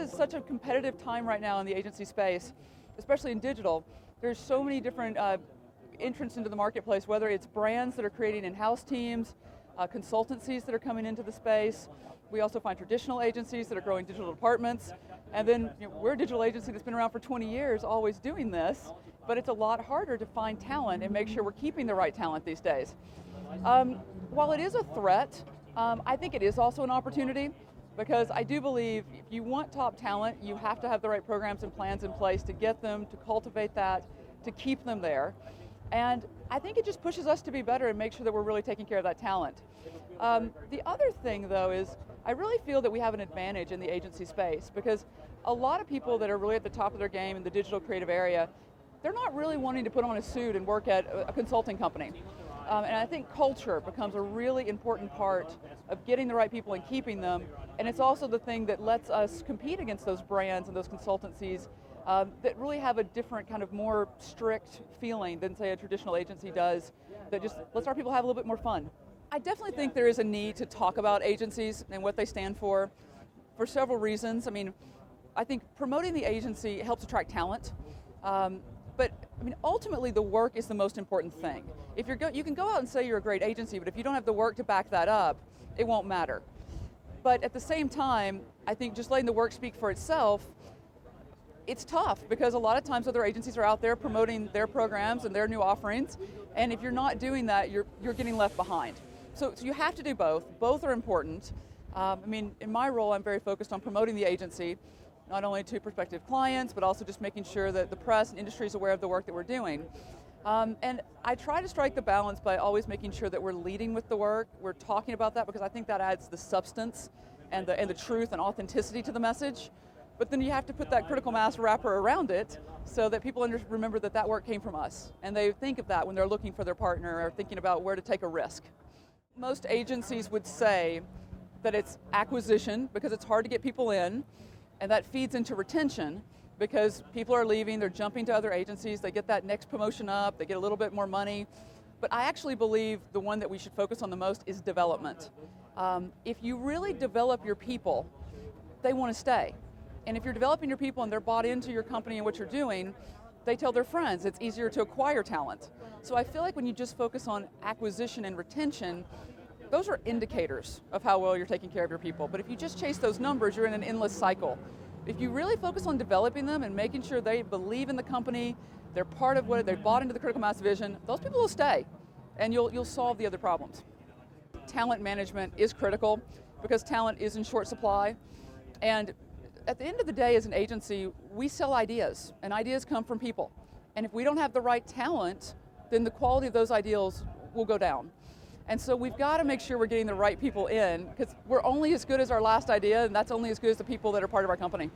is such a competitive time right now in the agency space, especially in digital. There's so many different entrants into the marketplace, whether it's brands that are creating in-house teams, consultancies that are coming into the space. We also find traditional agencies that are growing digital departments. And then we're a digital agency that's been around for 20 years, always doing this, but it's a lot harder to find talent and make sure we're keeping the right talent these days. While it is a threat, I think it is also an opportunity, because I do believe if you want top talent, you have to have the right programs and plans in place to get them, to cultivate that, to keep them there. And I think it just pushes us to be better and make sure that we're really taking care of that talent. The other thing though is, I really feel that we have an advantage in the agency space, because a lot of people that are really at the top of their game in the digital creative area, they're not really wanting to put on a suit and work at a consulting company. And I think culture becomes a really important part of getting the right people and keeping them. And it's also the thing that lets us compete against those brands and those consultancies that really have a different kind of more strict feeling than say a traditional agency does, that just lets our people have a little bit more fun. I definitely think there is a need to talk about agencies and what they stand for several reasons. I mean, I think promoting the agency helps attract talent. But I mean, ultimately the work is the most important thing. If you can go out and say you're a great agency, but if you don't have the work to back that up, it won't matter. But at the same time, I think just letting the work speak for itself, it's tough, because a lot of times other agencies are out there promoting their programs and their new offerings, and if you're not doing that, you're getting left behind. So you have to do both. Both are important. I mean, in my role, I'm very focused on promoting the agency, not only to prospective clients, but also just making sure that the press and industry is aware of the work that we're doing. And I try to strike the balance by always making sure that we're leading with the work, we're talking about that, because I think that adds the substance and the truth and authenticity to the message. But then you have to put that critical mass wrapper around it so that people remember that that work came from us. And they think of that when they're looking for their partner or thinking about where to take a risk. Most agencies would say that it's acquisition, because it's hard to get people in, and that feeds into retention, because people are leaving, they're jumping to other agencies, they get that next promotion up, they get a little bit more money. But I actually believe the one that we should focus on the most is development. If you really develop your people, they want to stay. And if you're developing your people and they're bought into your company and what you're doing, they tell their friends. It's easier to acquire talent. So I feel like when you just focus on acquisition and retention, those are indicators of how well you're taking care of your people. But if you just chase those numbers, you're in an endless cycle. If you really focus on developing them and making sure they believe in the company, they're part of what, they're bought into the critical mass vision, those people will stay, and you'll solve the other problems. Talent management is critical, because talent is in short supply. And at the end of the day, as an agency, we sell ideas, and ideas come from people. And if we don't have the right talent, then the quality of those ideals will go down. And so we've got to make sure we're getting the right people in, because we're only as good as our last idea, and that's only as good as the people that are part of our company.